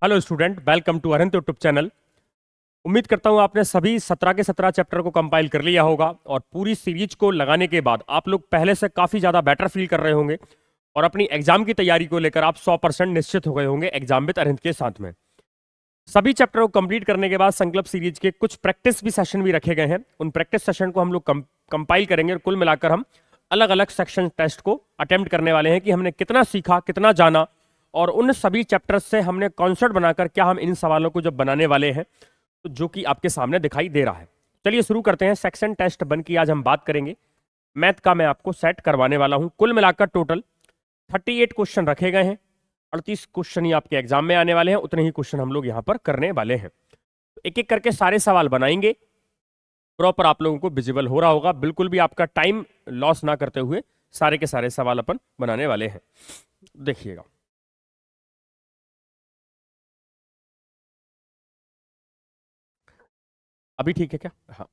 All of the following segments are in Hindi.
Hello student, welcome to Arhant YouTube channel. उम्मीद करता हूं आपने सभी 17 के 17 चैप्टर को कंपाइल कर लिया होगा और पूरी सीरीज को लगाने के बाद आप लोग पहले से काफी ज्यादा बेटर फील कर रहे होंगे और अपनी एग्जाम की तैयारी को लेकर आप 100% निश्चित हो गए होंगे एग्जाम विद अरहंत के साथ में। सभी चैप्टर को कंप्लीट करने के बाद संकल्प सीरीज के कुछ प्रैक्टिस भी सेशन भी रखे गए हैं। उन प्रैक्टिस सेशन को हम लोग कंपाइल करेंगे और कुल मिलाकर हम अलग अलग सेक्शन टेस्ट को अटेम्प्ट करने वाले हैं कि हमने कितना सीखा, कितना जाना और उन सभी चैप्टर्स से हमने कॉन्सेप्ट बनाकर क्या हम इन सवालों को जब बनाने वाले हैं तो जो कि आपके सामने दिखाई दे रहा है। चलिए शुरू करते हैं। सेक्शन टेस्ट 1 की आज हम बात करेंगे। मैथ का मैं आपको सेट करवाने वाला हूं। कुल मिलाकर टोटल 38 क्वेश्चन रखे गए हैं। 38 क्वेश्चन ही आपके एग्जाम में आने वाले हैं, उतने ही क्वेश्चन हम लोग यहां पर करने वाले हैं। एक एक करके सारे सवाल बनाएंगे। प्रॉपर आप लोगों को विजिबल हो रहा होगा, बिल्कुल भी आपका टाइम लॉस ना करते हुए सारे के सारे सवाल अपन बनाने वाले हैं। देखिएगा, अभी ठीक है क्या? हाँ,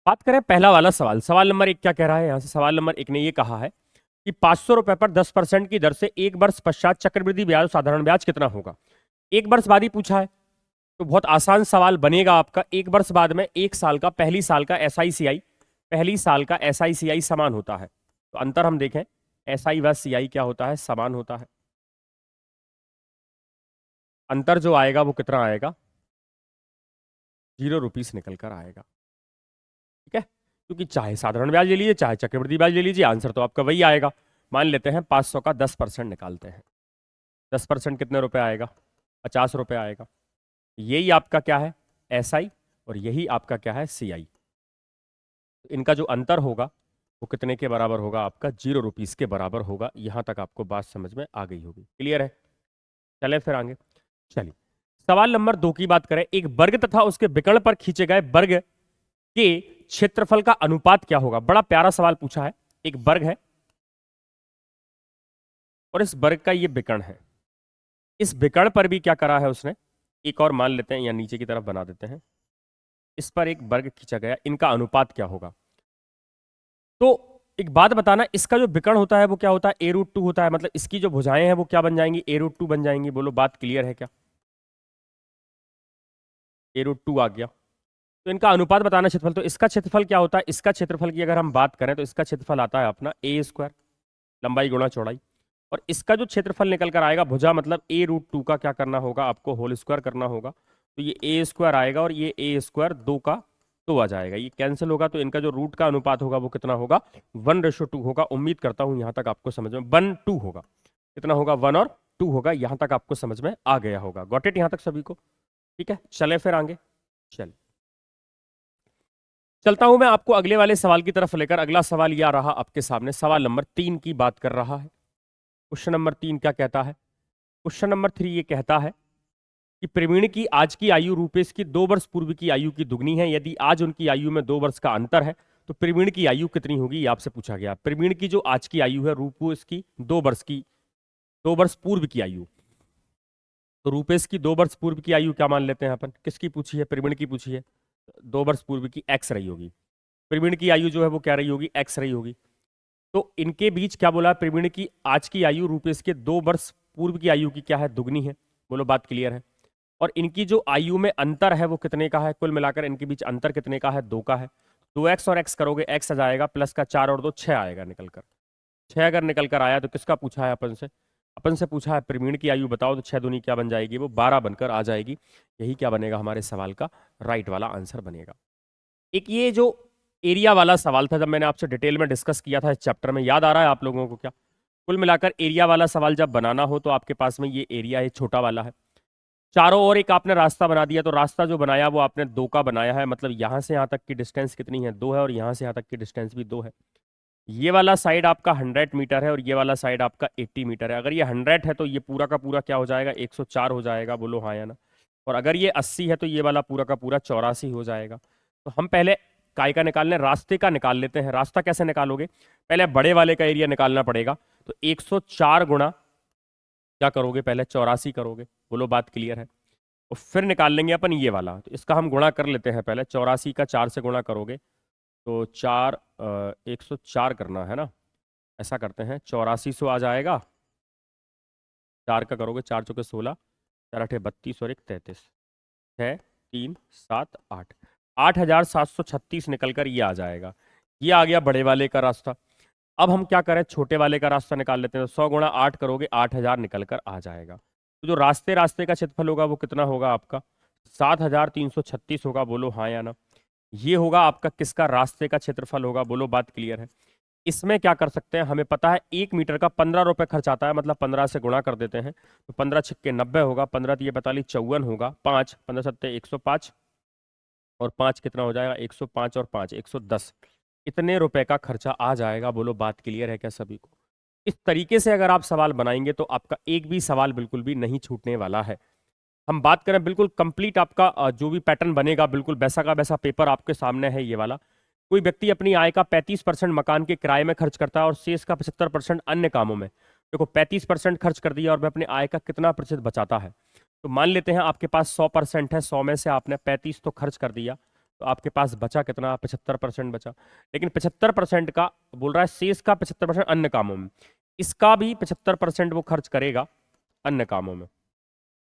बात करें पहला वाला सवाल। सवाल नंबर 1 क्या कह रहा है? यहां से सवाल नंबर 1 ने ये कहा है कि 500 रुपए पर 10% की दर से एक वर्ष पश्चात चक्रवृद्धि ब्याज साधारण ब्याज कितना होगा। एक वर्ष बाद ही पूछा है तो बहुत आसान सवाल बनेगा आपका। एक वर्ष बाद में एक साल का, पहली साल का एसआईसीआई, पहली साल का एसआईसीआई समान होता है। तो अंतर हम देखें, एसआई व सीआई क्या होता है? समान होता है। अंतर जो आएगा वो कितना आएगा? 0 रुपीस निकल कर आएगा। ठीक है, क्योंकि चाहे साधारण ब्याज ले लीजिए चाहे चक्रवृद्धि ब्याज ले लीजिए, आंसर तो आपका वही आएगा। मान लेते हैं 500 का 10% निकालते हैं। 10% कितने रुपए आएगा? 50 रुपए आएगा। यही आपका क्या है? एसआई, और यही आपका क्या है? सीआई। इनका जो अंतर होगा वो कितने के बराबर होगा? आपका 0 रुपीस के बराबर होगा। यहां तक आपको बात समझ में आ गई होगी। क्लियर है? चले फिर आगे। चलिए सवाल नंबर 2 की बात करें। एक वर्ग तथा उसके विकर्ण पर खींचे गए वर्ग के क्षेत्रफल का अनुपात क्या होगा? बड़ा प्यारा सवाल पूछा है। एक वर्ग है और इस वर्ग का ये विकर्ण है। इस विकर्ण पर भी क्या करा है उसने? एक और मान लेते हैं या नीचे की तरफ बना देते हैं। इस पर एक वर्ग खींचा गया, इनका अनुपात क्या होगा? तो एक बात बताना, इसका जो विकर्ण होता है वो क्या होता है? a√2 होता है। मतलब इसकी जो भुजाएं हैं वो क्या बन जाएंगी? a√2 बन जाएंगी। बोलो बात क्लियर है क्या? a√2 आ गया। तो इनका अनुपात बताना क्षेत्रफल। तो इसका क्षेत्रफल क्या होता है? इसका क्षेत्रफल की अगर हम बात करें तो इसका क्षेत्रफल आता है अपना a², लंबाई गुणा चौड़ाई। और इसका जो क्षेत्रफल निकल कर आएगा भुजा, मतलब a√2 का क्या करना होगा? आपको होल स्क्वायर करना होगा। तो ये a² आएगा और ये a² 2 का 2 आ जाएगा। ये कैंसिल होगा तो इनका जो रूट का अनुपात होगा वो कितना होगा? 1:2 होगा। उम्मीद करता हूं यहां तक आपको समझ में 1:2 होगा। कितना होगा? 1 और 2 होगा। यहां तक आपको समझ में आ गया होगा। गॉट इट यहां तक सभी को? ठीक है, चले फिर आगे। चल चलता हूं मैं आपको अगले वाले सवाल की तरफ लेकर। अगला सवाल यह रहा आपके सामने। सवाल नंबर 3 की बात कर रहा है। क्वेश्चन नंबर 3 क्या कहता है? क्वेश्चन नंबर 3 ये कहता है कि प्रवीण की आज की आयु रूपेश की 2 वर्ष पूर्व की आयु की दुगनी है। यदि आज उनकी आयु में 2 वर्ष का अंतर है तो प्रवीण की आयु कितनी होगी? ये आपसे पूछा गया। प्रवीण की जो आज की आयु है, रूपेश की 2 वर्ष की, 2 वर्ष पूर्व की आयु। तो रूपेश की 2 वर्ष पूर्व की आयु क्या मान लेते हैं अपन? किसकी पूछी है? प्रवीण की पूछी है। 2 वर्ष पूर्व की एक्स रही होगी। प्रवीण की आयु जो है वो क्या रही होगी? एक्स रही होगी। तो इनके बीच क्या बोला? प्रवीण की आज की आयु रूपेश के 2 वर्ष पूर्व की आयु की क्या है? दुगनी है। बोलो बात क्लियर है? और इनकी जो आयु में अंतर है वो कितने का है? कुल मिलाकर इनके बीच अंतर कितने का है? 2 का है। 2x और x करोगे, x आ जाएगा, प्लस का 4 और 2 6 आएगा निकलकर। 6 अगर निकल कर आया तो किसका पूछा है अपन से? अपन से पूछा है प्रवीण की आयु बताओ। तो 6 दूनी क्या बन जाएगी? वो 12 बनकर आ जाएगी। यही क्या बनेगा? हमारे सवाल का राइट वाला आंसर बनेगा। एक ये जो एरिया वाला सवाल था, जब मैंने आपसे डिटेल में डिस्कस किया था इस चैप्टर में, याद आ रहा है आप लोगों को क्या? कुल मिलाकर एरिया वाला सवाल जब बनाना हो तो आपके पास में ये एरिया है, छोटा वाला है। चारों ओर एक आपने रास्ता बना दिया। तो रास्ता जो बनाया वो आपने 2 का बनाया है। मतलब यहां से यहां तक की डिस्टेंस कितनी है? 2 है। और यहां से यहां तक की डिस्टेंस भी 2 है। ये वाला साइड आपका 100 मीटर है और ये वाला साइड आपका 80 मीटर है। अगर ये 100 है तो ये पूरा का पूरा क्या हो जाएगा? 104 हो जाएगा। बोलो हाँ या ना? और अगर ये 80 है तो ये वाला पूरा का पूरा 84 हो जाएगा। तो हम पहले काय का निकाल लें, रास्ते का निकाल लेते हैं। रास्ता कैसे निकालोगे? पहले बड़े वाले का एरिया निकालना पड़ेगा। तो 104 गुणा क्या करोगे? पहले 84 करोगे। बोलो बात क्लियर है? और फिर निकाल लेंगे अपन ये वाला। तो इसका हम गुणा कर लेते हैं पहले। 84 का 4 से गुणा करोगे तो 4 104 करना है ना? ऐसा करते हैं 8400 आ जाएगा। 4 का करोगे, 4 चौके 16, 4 8 32 और 1 33, 6 3 7 8, 8736 निकल कर ये आ जाएगा। ये आ गया बड़े वाले का रास्ता। अब हम क्या करें, छोटे वाले का रास्ता निकाल लेते हैं। तो 100 गुणा 8 करोगे, 8000 निकल कर आ जाएगा। तो जो रास्ते रास्ते का क्षेत्रफल होगा वो कितना होगा आपका, 7336 होगा। बोलो हाँ या ना। ये होगा आपका किसका, रास्ते का क्षेत्रफल होगा। बोलो बात क्लियर है। इसमें क्या कर सकते हैं, हमें पता है 1 मीटर का 15 रुपए खर्च आता है, मतलब 15 से गुणा कर देते हैं। तो 15 छिक्के 90 होगा, 15 तिये 45 54 होगा, 5 15 सत्ते 105 और 5 कितना हो जाएगा, 105 और 5 110। इतने रुपए का खर्चा आ जाएगा। बोलो बात क्लियर है क्या सभी को। इस तरीके से अगर आप सवाल बनाएंगे तो आपका एक भी सवाल बिल्कुल भी नहीं छूटने वाला है। हम बात करें बिल्कुल कंप्लीट आपका जो भी पैटर्न बनेगा बिल्कुल वैसा का वैसा पेपर आपके सामने है ये वाला। कोई व्यक्ति अपनी आय का 35% मकान के किराए में खर्च करता है और शेष का 75% अन्य कामों में। देखो 35% खर्च कर दिया और वह अपने आय का कितना प्रतिशत बचाता है। तो मान लेते हैं आपके पास 100% है, 100 में से आपने 35 तो खर्च कर दिया, तो आपके पास बचा कितना, 75% बचा। लेकिन 75% का बोल रहा है, शेष का 75% अन्य कामों में, इसका भी 75% वो खर्च करेगा अन्य कामों में।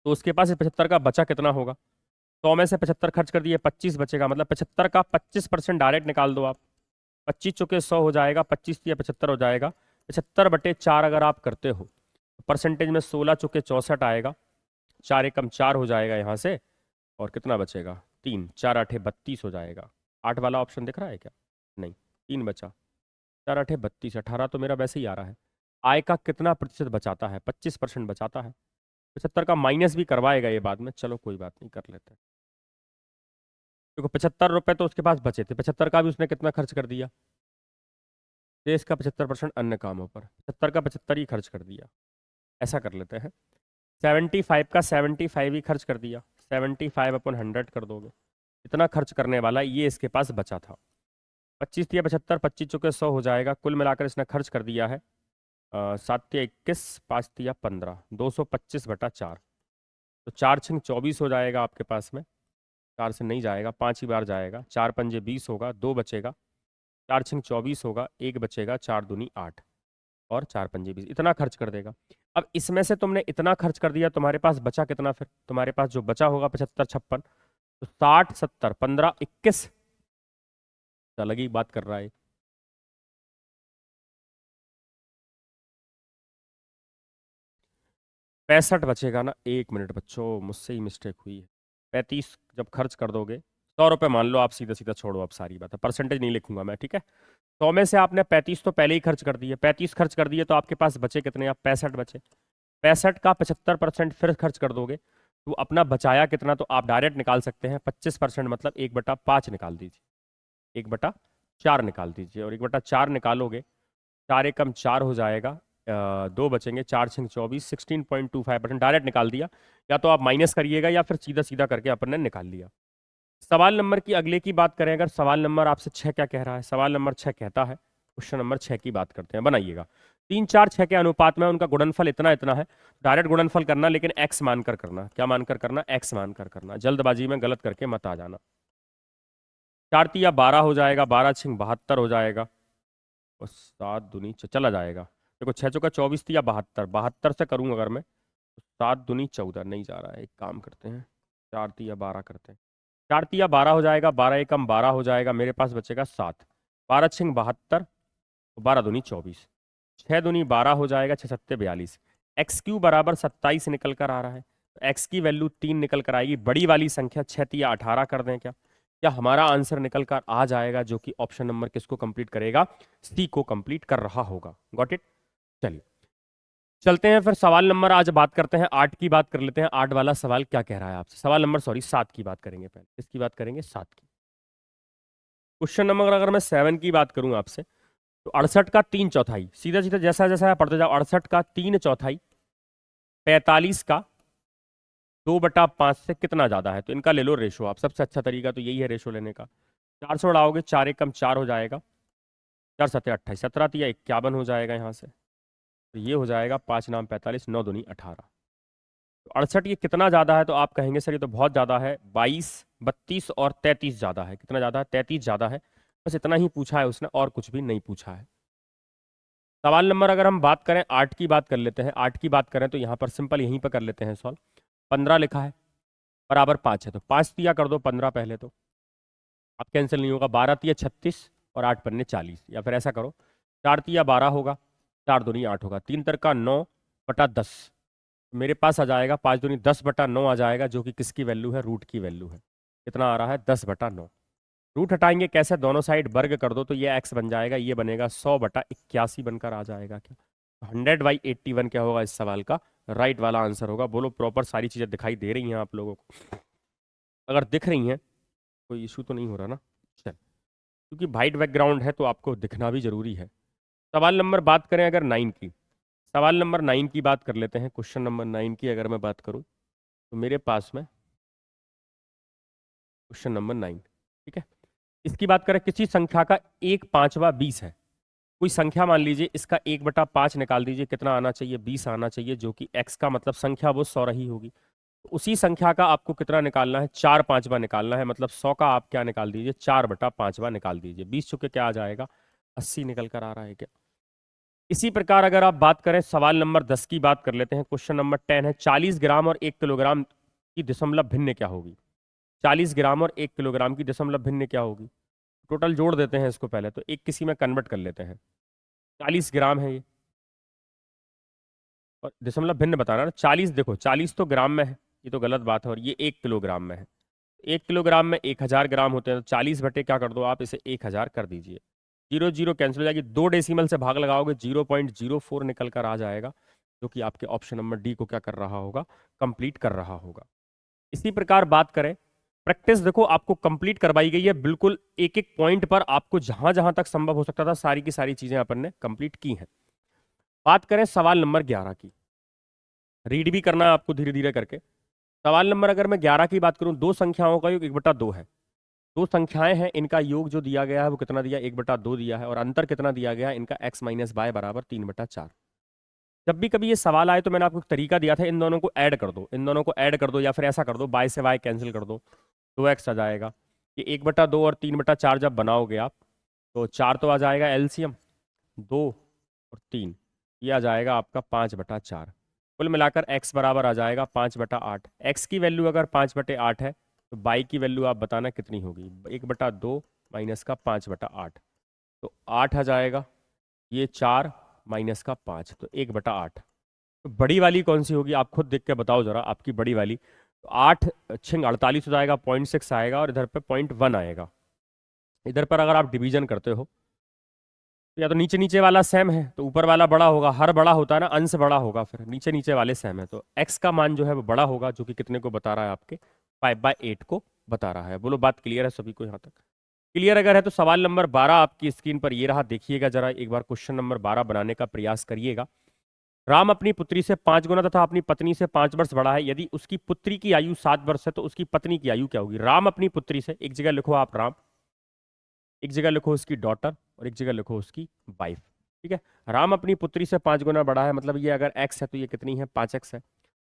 तो उसके पास 75 का बचा कितना होगा, 100 में से 75 खर्च कर दिए, 25 बचेगा। मतलब 75 का 25% डायरेक्ट निकाल दो आप। 25 चौके 100 हो जाएगा, 25 या 75 हो जाएगा। 75/4 अगर आप करते हो तो परसेंटेज में 16 चौके 64 आएगा। 4 एकम 4 हो जाएगा यहाँ से, और कितना बचेगा 3, 4 8 32 हो जाएगा। 8 वाला ऑप्शन दिख रहा है क्या, नहीं, 3 बचा, 4 8 32, 18 तो मेरा वैसे ही आ रहा है। आय का कितना प्रतिशत बचाता है, 25% बचाता है। 75 का माइनस भी करवाएगा ये बाद में, चलो कोई बात नहीं, कर लेते हैं। देखो 75 रुपए तो उसके पास बचे थे, 75 का भी उसने कितना खर्च कर दिया, देश का 75% अन्य कामों पर, 75 का 75 ही खर्च कर दिया। ऐसा कर लेते हैं 75 का 75 ही खर्च कर दिया, 75/100 कर दोगे, इतना खर्च करने वाला ये इसके पास बचा था। 25 या 75, 25 चुके 100 हो जाएगा। कुल मिलाकर इसने खर्च कर दिया है 7 या 21, 5 या 15, 225/4। तो 4 6 24 हो जाएगा आपके पास में। 4 से नहीं जाएगा, 5 ही बार जाएगा। 4 पंजे 20 होगा, 2 बचेगा। 4 6 24 होगा, 1 बचेगा। 4 दूनी 8 और 4 पंजे 20, इतना खर्च कर देगा। अब इसमें से तुमने इतना खर्च कर दिया, तुम्हारे पास बचा कितना, फिर तुम्हारे पास जो बचा होगा 75 56, तो 60 70 15 21, अलग ही बात कर रहा है। 65 बचेगा ना, 1 मिनट बच्चों, मुझसे ही मिस्टेक हुई है। 35 जब खर्च कर दोगे, 100 रुपये मान लो आप, सीधा सीधा छोड़ो, अब सारी बात है, परसेंटेज नहीं लिखूंगा मैं, ठीक है। 100 में से आपने 35 तो पहले ही खर्च कर दिए, 35 खर्च कर दिए तो आपके पास बचे कितने, आप 65 बचे। 65 का 75% फिर खर्च कर दोगे तो अपना बचाया कितना, तो आप डायरेक्ट निकाल सकते हैं 25%, मतलब 1/5 निकाल दीजिए, 1/4 निकाल दीजिए। और 1/4 निकालोगे, 4 एकम 4 हो जाएगा, 2 बचेंगे। 4 6 24, 16.25% डायरेक्ट निकाल दिया। या तो आप माइनस करिएगा या फिर सीधा सीधा करके अपन ने निकाल लिया। सवाल नंबर की अगले की बात करें, अगर सवाल नंबर आपसे 6 क्या कह रहा है, सवाल नंबर 6 कहता है, क्वेश्चन नंबर 6 की बात करते हैं, बनाइएगा। 3 4 6 के अनुपात में उनका गुणनफल इतना इतना है। डायरेक्ट गुणनफल करना, लेकिन एक्स मानकर करना। क्या मानकर करना, एक्स मानकर करना। जल्दबाजी में गलत करके मत आ जाना। 4 तिया 12 हो जाएगा, 12 6 72 हो जाएगा, और 7 दूनी चला जाएगा। देखो 6 चौका 24 तिया 72, 72 से करूँ अगर मैं, तो 7 दूनी 14, नहीं जा रहा है। एक काम करते हैं, 4 तिया 12 करते हैं। 4 तिया 12 हो जाएगा, 12 एकम 12 हो जाएगा, मेरे पास बचेगा 7। 12 6 72, 12 दूनी 24, 6 दूनी 12 हो जाएगा, 6 सत्ते 42। एक्स क्यू बराबर 27 निकल कर आ रहा है। तो एक्स की वैल्यू 3 निकल कर आएगी। बड़ी वाली संख्या 6 तिया 18 कर दें क्या, क्या हमारा आंसर निकल कर आ जाएगा, जो कि ऑप्शन नंबर किसको कंप्लीट करेगा, सी को कंप्लीट कर रहा होगा। Got it. चलिए चलते हैं फिर सवाल नंबर, आज बात करते हैं 8 की, बात कर लेते हैं 8 वाला सवाल क्या कह रहा है आपसे। सवाल नंबर 7 की बात करेंगे, पहले किसकी बात करेंगे, 7 की। क्वेश्चन नंबर अगर मैं 7 की बात करूं आपसे, तो 68 का 3/4, सीधा सीधा जैसा जैसा पढ़ते जाओ। 68 का 3/4 45 का 2/5 से कितना ज्यादा है, तो इनका ले लो रेशो आप। सबसे अच्छा तरीका तो यही है रेशो लेने का। 4 से उड़ाओगे, 4 एकम 4 हो जाएगा, 4 सत्ते 28, 17 तिया 51 हो जाएगा यहाँ से। तो ये हो जाएगा 5 नाम 45, 9 दूनी 18। तो 68 ये कितना ज्यादा है, तो आप कहेंगे सर ये तो बहुत ज्यादा है। 22 32 और 33 ज्यादा है। कितना ज्यादा है, 33 ज्यादा है। बस इतना ही पूछा है उसने, और कुछ भी नहीं पूछा है। सवाल नंबर अगर हम बात करें 8 की बात कर लेते हैं, 8 की बात करें तो यहाँ पर सिंपल यहीं पर कर लेते हैं सॉल्व। 15 लिखा है बराबर 5 है, तो 5 तिया कर दो 15 पहले, तो अब कैंसिल नहीं होगा। 12 तिया 36 और 8 पन्ने 40, या फिर ऐसा करो 4 तिया 12 होगा, 4 दूनी 8 होगा, 3 तरका 9 बटा 10, मेरे पास आ जाएगा 5 दूनी 10 बटा 9 आ जाएगा, जो कि किसकी वैल्यू है, रूट की वैल्यू है। कितना आ रहा है, 10 बटा 9। रूट हटाएंगे कैसे, दोनों साइड वर्ग कर दो तो ये x बन जाएगा, ये बनेगा 100 बटा 81 बनकर आ जाएगा। क्या 100/81 क्या होगा इस सवाल का राइट वाला आंसर होगा। बोलो प्रॉपर सारी चीजें दिखाई दे रही हैं आप लोगों को? अगर दिख रही हैं कोई इशू तो नहीं हो रहा ना? चल, क्योंकि वाइट बैकग्राउंड है तो आपको दिखना भी जरूरी है। सवाल नंबर बात करें अगर 9 की, सवाल नंबर 9 की बात कर लेते हैं। क्वेश्चन नंबर 9 की अगर मैं बात करूं तो मेरे पास में क्वेश्चन नंबर 9, ठीक है, इसकी बात करें किसी संख्या का 1/5 20 है। कोई संख्या मान लीजिए, इसका 1/5 निकाल दीजिए, कितना आना चाहिए, 20 आना चाहिए, जो कि x का मतलब संख्या वो 100 रही होगी। तो उसी संख्या का आपको कितना निकालना है, 4/5 निकालना है, मतलब 100 का आप क्या निकाल दीजिए, 4/5 निकाल दीजिए। 20 चुके क्या आ जाएगा, 80 निकल कर आ रहा है क्या? इसी प्रकार अगर आप बात करें सवाल नंबर 10 की बात कर लेते हैं। क्वेश्चन नंबर 10 है 40 ग्राम और 1 किलोग्राम की दशमलव भिन्न क्या होगी। 40 ग्राम और 1 किलोग्राम की दशमलव भिन्न क्या होगी? टोटल जोड़ देते हैं इसको पहले, तो एक किसी में कन्वर्ट कर लेते हैं। 40 ग्राम है ये, और दशमलव भिन्न बताना ना। 40 देखो 40 तो ग्राम में है, ये तो गलत बात है, और ये 1 किलोग्राम में है। 1 किलोग्राम में 1000 ग्राम होते हैं, तो 40 बटे क्या कर दो आप, इसे 1000 कर दीजिए। 0 0 कैंसिल हो जाएगी, 2 डेसिमल से भाग लगाओगे 0.04 निकल कर आ जाएगा, जो कि आपके ऑप्शन नंबर डी को क्या कर रहा होगा, कंप्लीट कर रहा होगा। इसी प्रकार बात करें प्रैक्टिस, देखो आपको कंप्लीट करवाई गई है बिल्कुल, एक एक पॉइंट पर आपको जहां जहां तक संभव हो सकता था सारी की सारी चीजें अपन ने कंप्लीट की हैं। बात करें सवाल नंबर 11 की, रीड भी करना है आपको धीरे धीरे करके। सवाल नंबर अगर मैं 11 की बात करूं, दो संख्याओं का योग 1/2 है। दो संख्याएं हैं, इनका योग जो दिया गया है वो कितना दिया, 1/2 दिया है, और अंतर कितना दिया गया है इनका, x माइनस बाय बराबर 3/4। जब भी कभी ये सवाल आए तो मैंने आपको एक तरीका दिया था, इन दोनों को ऐड कर दो, इन दोनों को ऐड कर दो, या फिर ऐसा कर दो बाय से y कैंसिल कर दो, 2x आ जाएगा। ये 1/2 और 3/4 जब बनाओगे आप, तो 4 तो आ जाएगा एलसीएम, 2 और 3 ये आ जाएगा आपका 5/4। कुल मिलाकर x बराबर आ जाएगा 5/8। x की वैल्यू अगर 5/8 है तो y की वैल्यू आप बताना कितनी होगी, 1/2 माइनस का 5/8, तो 8 आ जाएगा। ये 4 माइनस का 5, तो 1/8। तो बड़ी वाली कौन सी होगी आप खुद देख के बताओ जरा, आपकी बड़ी वाली। तो 8 छिंग 48 हो जाएगा, 0.6 आएगा, और इधर पे 0.1 आएगा। इधर पर अगर आप डिवीजन करते हो तो या तो नीचे नीचे वाला सेम है तो ऊपर वाला बड़ा होगा, हर बड़ा होता है ना अंश बड़ा होगा, फिर नीचे नीचे वाले सेम है, तो x का मान जो है वो बड़ा होगा, जो कि कितने को बता रहा है आपके 5/8 को बता रहा है। बोलो बात क्लियर है सभी को यहाँ तक? क्लियर अगर है तो सवाल नंबर 12 आपकी स्क्रीन पर ये रहा, देखिएगा जरा एक बार, क्वेश्चन नंबर 12 बनाने का प्रयास करिएगा। राम अपनी पुत्री से 5 गुना तथा अपनी पत्नी से 5 वर्ष बड़ा है। यदि उसकी पुत्री की आयु 7 वर्ष है तो उसकी पत्नी की आयु क्या होगी। राम अपनी पुत्री से, एक जगह लिखो आप राम, एक जगह लिखो उसकी डॉटर, और एक जगह लिखो उसकी वाइफ, ठीक है। राम अपनी पुत्री से 5 गुना बड़ा है, मतलब ये अगर x है तो ये कितनी है, 5x है,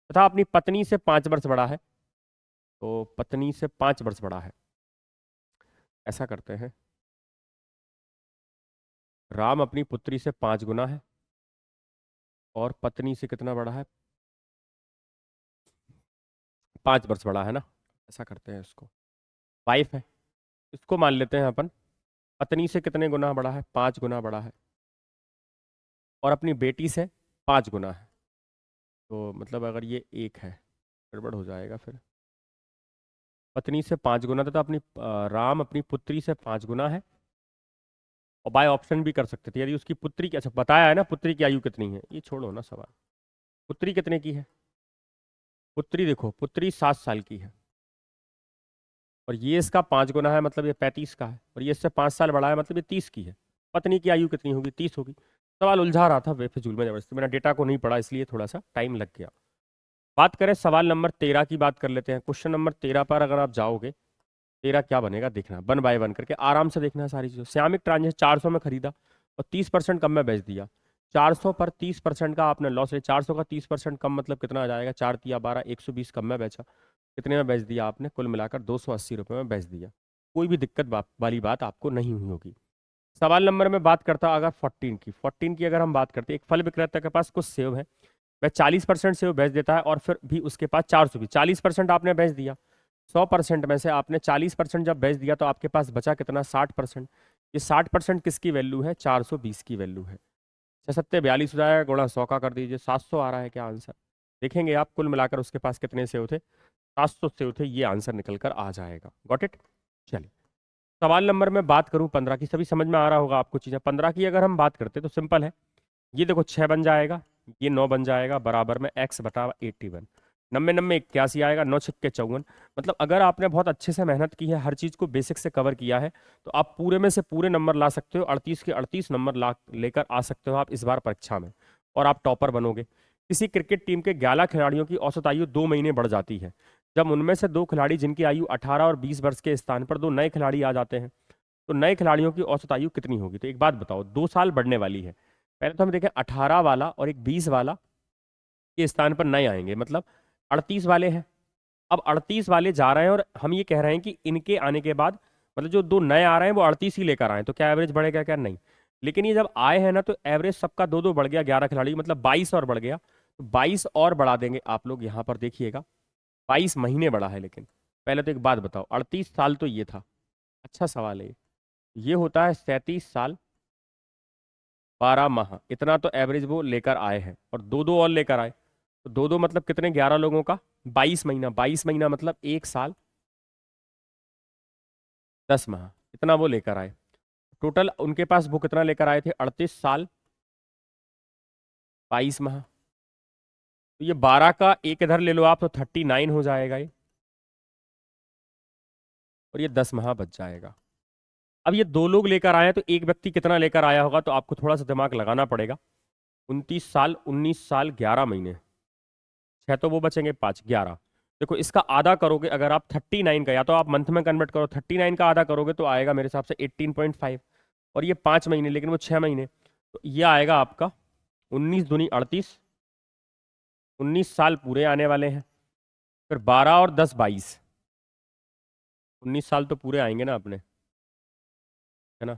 तथा अपनी पत्नी से 5 वर्ष बड़ा है, तो पत्नी से 5 वर्ष बड़ा है। ऐसा करते हैं, राम अपनी पुत्री से 5 गुना है और पत्नी से कितना बड़ा है, 5 वर्ष बड़ा है ना। ऐसा करते हैं, इसको वाइफ है, इसको मान लेते हैं अपन, पत्नी से कितने गुना बड़ा है, 5 गुना बड़ा है, और अपनी बेटी से 5 गुना है। तो मतलब अगर ये एक है, गड़बड़ हो जाएगा फिर। पत्नी से 5 गुना था, अपनी राम अपनी पुत्री से 5 गुना है, और बाय ऑप्शन भी कर सकते थे, यदि उसकी पुत्री की, अच्छा बताया है ना पुत्री की आयु कितनी है, ये छोड़ो ना सवाल, पुत्री कितने की है, पुत्री देखो पुत्री 7 साल की है, और ये इसका 5 गुना है, मतलब ये 35 का है, और ये इससे 5 साल बड़ा है, मतलब ये 30 की है। पत्नी की आयु कितनी होगी, 30 होगी। सवाल उलझा रहा था बेफिजूल में, जबरदस्ती मैंने डेटा को नहीं पढ़ा इसलिए थोड़ा सा टाइम लग गया। बात करें सवाल नंबर 13 की बात कर लेते हैं। क्वेश्चन नंबर 13 पर अगर आप जाओगे, 13 क्या बनेगा देखना, 1 बाय 1 करके आराम से देखना है सारी चीज़ें। श्यामिक ट्रांजेक्शन 400 में खरीदा और 30% कम में बेच दिया। 400 पर 30% का आपने लॉस है, 400 का 30% कम मतलब कितना आ जाएगा, 4 तिया 12, 120 कम में बेचा, कितने में बेच दिया आपने, कुल मिलाकर 280 रुपये में बेच दिया। कोई भी दिक्कत वाली बात आपको नहीं हुई होगी। सवाल नंबर में बात करता अगर 14 की अगर हम बात करते, एक फल विक्रेता के पास कुछ सेब है, वह 40% सेब बेच देता है और फिर भी उसके पास 400 भी, 40% आपने बेच दिया, 100% में से आपने 40% जब बेच दिया तो आपके पास बचा कितना, 60%। ये 60% किसकी वैल्यू है, 420 की वैल्यू है। 6 सत्ते 42 हो जाएगा, गुणा 100 का कर दीजिए, 700 आ रहा है क्या आंसर। देखेंगे आप कुल मिलाकर उसके पास कितने सेब थे, 700 सेब थे, ये आंसर निकल कर आ जाएगा। Got it. चलिए सवाल नंबर में बात करूं 15 की, सभी समझ में आ रहा होगा आपको चीजें। 15 की अगर हम बात करते तो सिंपल है, ये देखो 6 बन जाएगा, ये 9 बन जाएगा, बराबर में x बटा 81, 90 91 81 आएगा, 9 6 54। मतलब अगर आपने बहुत अच्छे से मेहनत की है, हर चीज को बेसिक से कवर किया है, तो आप पूरे में से पूरे नंबर ला सकते हो, 38 के 38 नंबर ला लेकर आ सकते हो आप इस बार परीक्षा में, और आप टॉपर बनोगे। किसी क्रिकेट टीम के 11 खिलाड़ियों की औसत आयु 2 महीने बढ़ जाती है, जब उनमें से 2 खिलाड़ी जिनकी आयु 18 और 20 वर्ष के स्थान पर 2 नए खिलाड़ी आ जाते हैं, तो नए खिलाड़ियों की औसत आयु कितनी होगी। तो एक बात बताओ, 2 साल बढ़ने वाली है। पहले तो हम देखें 18 वाला और एक 20 वाला के स्थान पर नए आएंगे, मतलब 38 वाले हैं। अब 38 वाले जा रहे हैं और हम ये कह रहे हैं कि इनके आने के बाद, मतलब जो 2 नए आ रहे हैं वो 38 ही लेकर आए, तो क्या एवरेज बढ़ेगा क्या, नहीं। लेकिन ये जब आए हैं ना, तो एवरेज सबका 2 2 बढ़ गया, 11 खिलाड़ी मतलब 22 और बढ़ गया, तो 22 और बढ़ा देंगे आप लोग, यहाँ पर देखिएगा 22 महीने बढ़ा है। लेकिन पहले तो एक बात बताओ, 38 साल तो ये था, अच्छा सवाल है ये होता है 37 साल 12 माह, इतना तो एवरेज वो लेकर आए हैं, और 2 2 और लेकर आए, तो 2 2 मतलब कितने, 11 लोगों का 22 महीना, 22 महीना मतलब 1 साल 10 माह, इतना वो लेकर आए। टोटल उनके पास वो कितना लेकर आए थे, 38 साल 22 माह। तो ये 12 का एक इधर ले लो आप, तो 39 हो जाएगा ये, और ये 10 माह बच जाएगा। अब ये 2 लोग लेकर आए हैं, तो एक व्यक्ति कितना लेकर आया होगा, तो आपको थोड़ा सा दिमाग लगाना पड़ेगा। 29 साल 19 साल 11 महीने, 6 तो वो बचेंगे, 5 11। देखो इसका आधा करोगे अगर आप 39 का, या तो आप मंथ में कन्वर्ट करो, 39 का आधा करोगे तो आएगा मेरे हिसाब से 18.5, और ये 5 महीने, लेकिन वो 6 महीने, तो ये आएगा आपका 19 दूनी 38, 19 साल पूरे आने वाले हैं, फिर 12 और 10 22, 19 साल तो पूरे आएंगे ना अपने, है ना।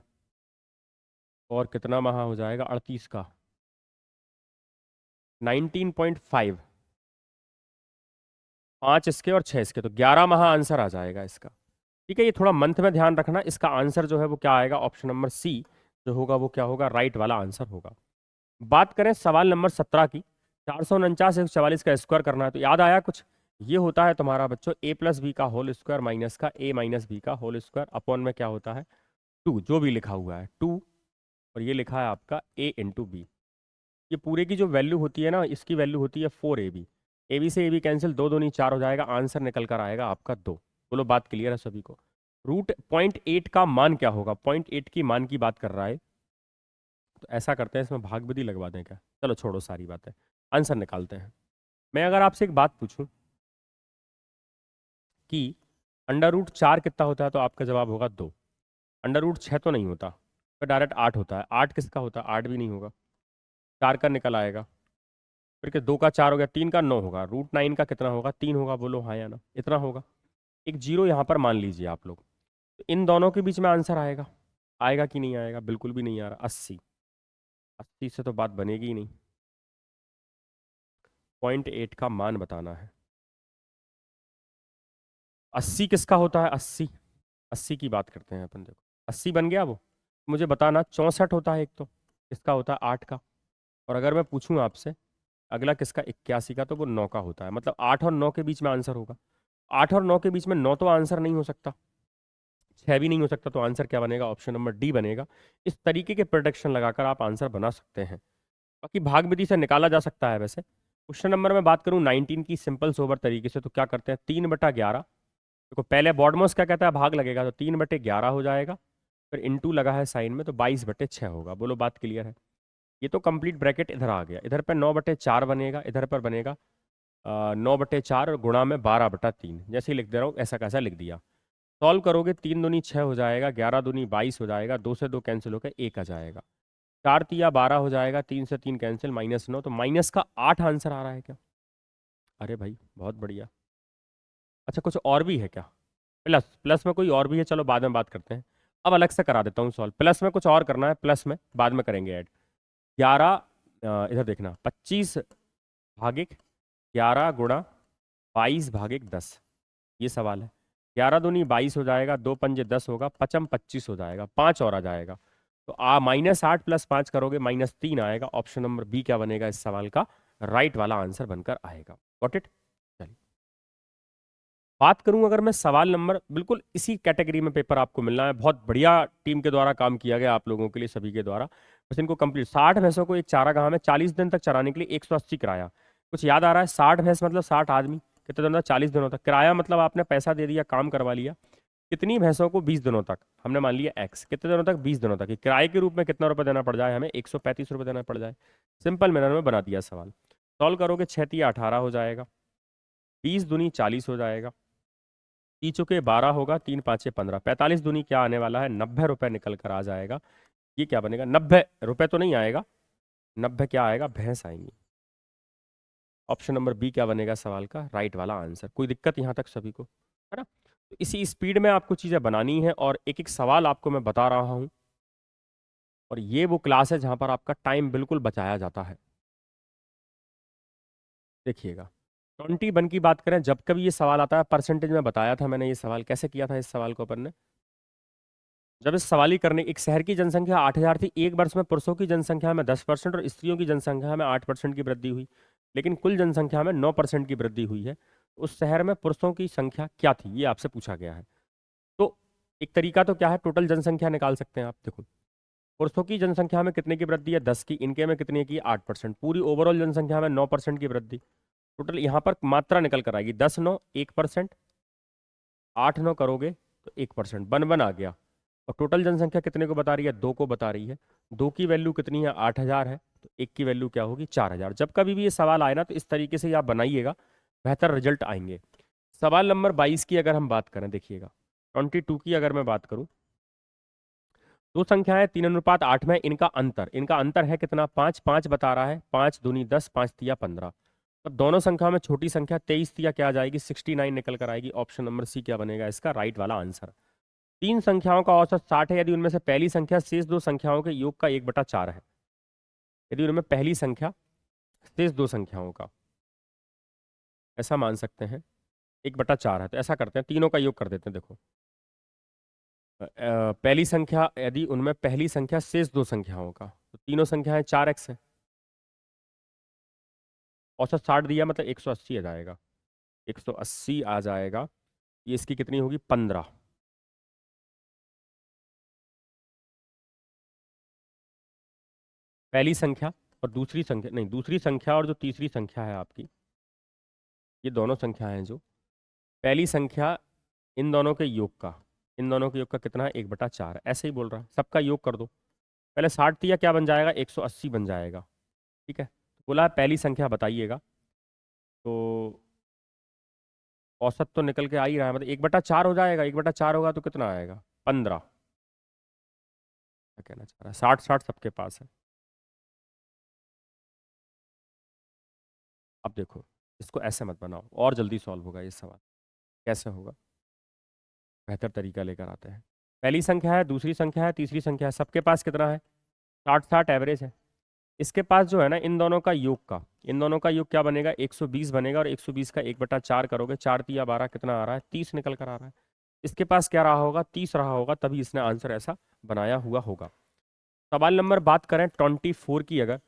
और कितना माह हो जाएगा 38 का, 19.5, 5 इसके और 6 इसके, तो 11 माह आंसर आ जाएगा इसका। ठीक है, ये थोड़ा मंथ में ध्यान रखना, इसका आंसर जो है वो क्या आएगा, ऑप्शन नंबर सी जो होगा वो क्या होगा, राइट वाला आंसर होगा। बात करें सवाल नंबर 17 की, 449 144 का स्क्वायर करना है, तो याद आया कुछ, ये होता है तुम्हारा बच्चों a प्लस बी का होल स्क्वायर माइनस का a माइनस बी का होल स्क्वायर, अपॉन में क्या होता है 2, जो भी लिखा हुआ है 2, और ये लिखा है आपका a इंटू बी। ये पूरे की जो वैल्यू होती है ना, इसकी वैल्यू होती है 4ab, ए बी से ए बी कैंसिल, 2 दूनी 4 हो जाएगा, आंसर निकल कर आएगा आपका 2। बोलो बात क्लियर है सभी को। रूट 0.8 का मान क्या होगा, 0.8 की मान की बात कर रहा है, तो ऐसा करते हैं इसमें भाग विधि लगवा दें क्या, चलो छोड़ो सारी बातें, आंसर निकालते हैं। मैं अगर आपसे एक बात पूछूं कि √4 कितना होता है, तो आपका जवाब होगा 2। √6 तो नहीं होता, फिर डायरेक्ट 8 होता है, 8 किसका होता है, 8 भी नहीं होगा, 4 का निकल आएगा, फिर के 2 का 4 हो गया, 3 का 9 होगा, √9 का कितना होगा, 3 होगा, बोलो हाँ या ना, इतना होगा। एक जीरो यहाँ पर मान लीजिए आप लोग, तो इन दोनों के बीच में आंसर आएगा, आएगा कि नहीं आएगा, बिल्कुल भी नहीं आ रहा, 80, 80 से तो बात बनेगी ही नहीं, 0.8 का मान बताना है। 80 किसका होता है, 80, 80 की बात करते हैं अपन, देखो 80 बन गया वो, मुझे बताना 64 होता है एक, तो किसका होता है 8 का, और अगर मैं पूछूं आपसे अगला किसका 81 का, तो वो 9 का होता है, मतलब 8 और 9 के बीच में आंसर होगा। 8 और 9 के बीच में 9 तो आंसर नहीं हो सकता, 6 भी नहीं हो सकता, तो आंसर क्या बनेगा, ऑप्शन नंबर डी बनेगा। इस तरीके के प्रोडक्शन लगाकर आप आंसर बना सकते हैं, बाकी भाग विधि से निकाला जा सकता है वैसे। क्वेश्चन नंबर में बात करूं 19 की सिंपल सोबर तरीके से, तो क्या करते हैं 3/11, देखो पहले बॉडमोस क्या कहता है, भाग लगेगा, तो 3/11 हो जाएगा, फिर इंटू लगा है साइन में, तो 22/6 होगा। बोलो बात क्लियर है। ये तो कंप्लीट ब्रैकेट इधर आ गया, इधर पर 9/4 बनेगा, इधर पर बनेगा 9/4 गुणा में 12/3, जैसे ही लिख दे रहा हूँ ऐसा कैसा लिख दिया। सॉल्व करोगे 3 दूनी 6 हो जाएगा, 11 दूनी 22 हो जाएगा, 2 से 2 कैंसिल होकर 1 आ जाएगा, 4 तिया 12 हो जाएगा, 3 से 3 कैंसिल, -9, तो माइनस का 8 आंसर आ रहा है क्या। अरे भाई बहुत बढ़िया। अच्छा कुछ और भी है क्या, प्लस प्लस में कोई और भी है, चलो बाद में बात करते हैं। अब अलग से करा देता हूँ सॉल्व। प्लस में कुछ और करना है, प्लस में बाद में करेंगे ऐड। 11 इधर देखना 25 भागिक 11 गुणा 22 भागिक 10, ये सवाल है। 11 दूनी 22 हो जाएगा, 2 पंजे 10 होगा, पचम 25 हो जाएगा, 5 और आ जाएगा। तो -8 + 5 करोगे -3 आएगा। ऑप्शन नंबर बी क्या बनेगा इस सवाल का राइट वाला आंसर बनकर आएगा। Got it. चलिए बात करूं अगर मैं सवाल नंबर, बिल्कुल इसी कैटेगरी में पेपर आपको मिलना है। बहुत बढ़िया टीम के द्वारा काम किया गया आप लोगों के लिए, सभी के द्वारा। बस इनको कंप्लीट 60 भैंसों को एक चारागाह में 40 दिन तक चराने के लिए 180 किराया। कुछ याद आ रहा है? 60 भैंस मतलब 60 आदमी, कितने दिनों तक? 40 दिनों तक। किराया मतलब आपने पैसा दे दिया, काम करवा लिया। कितनी भैंसों को? 20 दिनों तक। हमने मान लिया एक्स, कितने दिनों तक? 20 दिनों तक। किराए के रूप में कितना रुपए देना पड़ जाए हमें? 135 रुपए देना पड़ जाए। सिंपल मैनर में बना दिया सवाल। सॉल्व करोगे 6 तिया 18 हो जाएगा, 20 दूनी 40 हो जाएगा, 3 चुके 12 होगा, 3 पाँचे 15, 45 दूनी क्या आने वाला है? 90 रुपए निकल कर आ जाएगा। ये क्या बनेगा? 90 रुपए तो नहीं आएगा, 90 क्या आएगा? भैंस आएंगी। ऑप्शन नंबर बी क्या बनेगा सवाल का राइट वाला आंसर। कोई दिक्कत यहां तक सभी को, है ना? तो इसी स्पीड में आपको चीजें बनानी है और एक एक सवाल आपको मैं बता रहा हूं। और ये वो क्लास है जहां पर आपका टाइम बिल्कुल बचाया जाता है। देखिएगा 21 की बात करें, जब कभी ये सवाल आता है परसेंटेज में बताया था मैंने। ये सवाल कैसे किया था? इस सवाल को अपन ने जब इस सवाल करने, एक शहर की जनसंख्या 8000 थी, एक वर्ष में पुरुषों की जनसंख्या में 10% और स्त्रियों की जनसंख्या में 8% की वृद्धि हुई, लेकिन कुल जनसंख्या में 9% की वृद्धि हुई है। उस शहर में पुरुषों की संख्या क्या थी? ये आपसे पूछा गया है। तो एक तरीका तो क्या है, टोटल जनसंख्या निकाल सकते हैं आप। देखो पुरुषों की जनसंख्या में कितने की वृद्धि है? 10 की। इनके में कितने की? 8%। पूरी ओवरऑल जनसंख्या में 9% की वृद्धि। टोटल यहाँ पर मात्रा निकल कर आएगी 10 9 1%, 8 9 करोगे तो 1%, बन बन आ गया। और टोटल जनसंख्या कितने को बता रही है? 2 को बता रही है। 2 की वैल्यू कितनी है? 8000 है, तो 1 की वैल्यू क्या होगी? 4000। जब कभी भी ये सवाल आए ना तो इस तरीके से आप बनाइएगा, बेहतर रिजल्ट आएंगे। सवाल नंबर 22 की अगर हम बात करें, देखिएगा 22 की अगर मैं बात करूं, दो संख्याएं 3:8 में, इनका अंतर है कितना? 5 5 बता रहा है। 5 दूनी 10, 5 तिया 15। अब दोनों संख्या में छोटी संख्या 23 तिया क्या आ जाएगी? 69 निकल कर आएगी। ऑप्शन नंबर सी क्या बनेगा इसका राइट वाला आंसर। तीन संख्याओं का औसत 60 है यदि उनमें से पहली संख्या शेष दो संख्याओं के योग का 1/4 है। यदि उनमें पहली संख्या शेष दो संख्याओं का, ऐसा मान सकते हैं 1/4 है, तो ऐसा करते हैं तीनों का योग कर देते हैं। देखो पहली संख्या, यदि उनमें पहली संख्या शेष दो संख्याओं का, तो तीनों संख्याएं 4x है। औसत 60 दिया मतलब 180 आ जाएगा, 180 आ जाएगा। ये इसकी कितनी होगी? 15। पहली संख्या और दूसरी संख्या, नहीं दूसरी संख्या और जो तीसरी संख्या है आपकी, ये दोनों संख्या हैं जो पहली संख्या, इन दोनों के योग का, इन दोनों के योग का कितना है? 1/4। ऐसे ही बोल रहा है, सबका योग कर दो। पहले 60 दिया क्या बन जाएगा? 180 बन जाएगा। ठीक है, तो बोला है पहली संख्या बताइएगा, तो औसत तो निकल के आ ही रहा है, मतलब 1/4 हो जाएगा। 1/4 होगा तो कितना आएगा? 15। क्या कहना चाह रहा है? 60 60 सबके पास है। अब देखो इसको ऐसे मत बनाओ, और जल्दी सॉल्व होगा ये सवाल। कैसे होगा? बेहतर तरीका लेकर आते हैं। पहली संख्या है, दूसरी संख्या है, तीसरी संख्या है, सबके पास कितना है? 60 60 एवरेज है। इसके पास जो है ना, इन दोनों का योग का, इन दोनों का योग क्या बनेगा? 120 बनेगा। और 120 का 1/4 करोगे, 4 तिया 12, कितना आ रहा है? 30 निकल कर आ रहा है। इसके पास क्या रहा होगा? 30 रहा होगा, तभी इसने आंसर ऐसा बनाया हुआ होगा। सवाल नंबर बात करें 24 की, अगर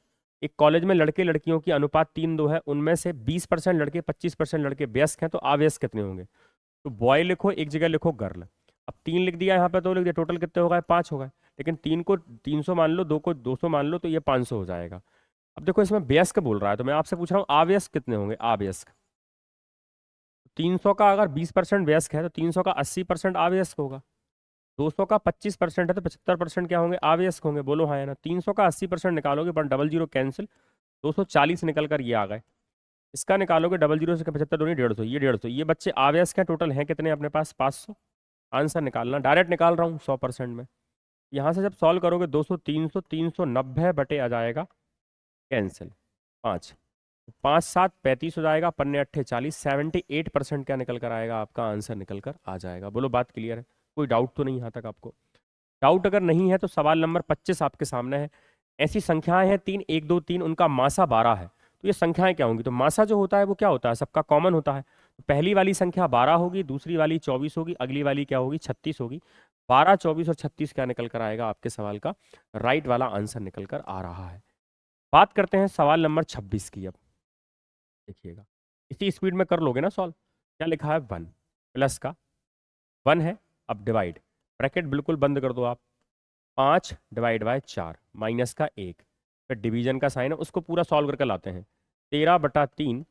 एक कॉलेज में लड़के लड़कियों की अनुपात 3:2 है, उनमें से 20% लड़के 25% लड़के व्यस्क हैं, तो अव्यस्क कितने होंगे? तो बॉय लिखो, एक जगह लिखो गर्ल। अब 3 लिख दिया यहाँ पे, 2 लिख दिया, टोटल कितने हो गए? 5 हो गए। लेकिन 3 को 300 मान लो, 2 को 200 मान लो, तो ये 500 हो जाएगा। अब देखो इसमें व्यस्क बोल रहा है, तो मैं आपसे पूछ रहा हूँ अव्यस्क कितने होंगे? अव्यस्क 300 का अगर 20% व्यस्क है तो 300 का 80% अव्यस्क होगा। 200 का 25% है तो 75% क्या होंगे? अव्यस्क होंगे। बोलो हाँ या ना। 300 का 80% निकालोगे, पर डबल जीरो कैंसिल, 240 निकल कर ये आ गए। इसका निकालोगे, डबल जीरो से 75 दूनी 150, ये 150। ये बच्चे अव्यस्क हैं। टोटल हैं कितने अपने पास? 500। आंसर निकालना, डायरेक्ट निकाल रहा हूँ 100% में। यहाँ से जब सॉल्व करोगे 200 300 390 बटे आ जाएगा कैंसिल 5, 5 7 35 हो जाएगा, पन्ने 8 40, 78% क्या निकल कर आएगा? आपका आंसर निकल कर आ जाएगा। बोलो बात क्लियर है? कोई डाउट तो नहीं यहाँ तक आपको? डाउट अगर नहीं है तो सवाल नंबर 25 आपके सामने है। ऐसी संख्याएं हैं 3, 1, 2, 3, उनका मासा 12 है। तो ये संख्याएं क्या होंगी? तो मासा जो होता है वो क्या होता है? सबका कॉमन होता है। तो पहली वाली संख्या 12 होगी, दूसरी वाली 24 होगी, अगली वाली क्या होगी? 36 होगी। 12, 24 और 36 क्या निकल कर आएगा? आपके सवाल का राइट वाला आंसर निकल कर आ रहा है। बात करते हैं सवाल नंबर 26 की। अब देखिएगा, इसी स्पीड में कर लोगे ना सॉल्व। क्या लिखा है? 1 प्लस का 1 है। अब डिवाइड, ब्रैकेट बिल्कुल बंद कर दो आप। 5 डिवाइड बाय 4 माइनस का 1, फिर डिवीजन का साइन है उसको पूरा सॉल्व करके लाते हैं। 13/3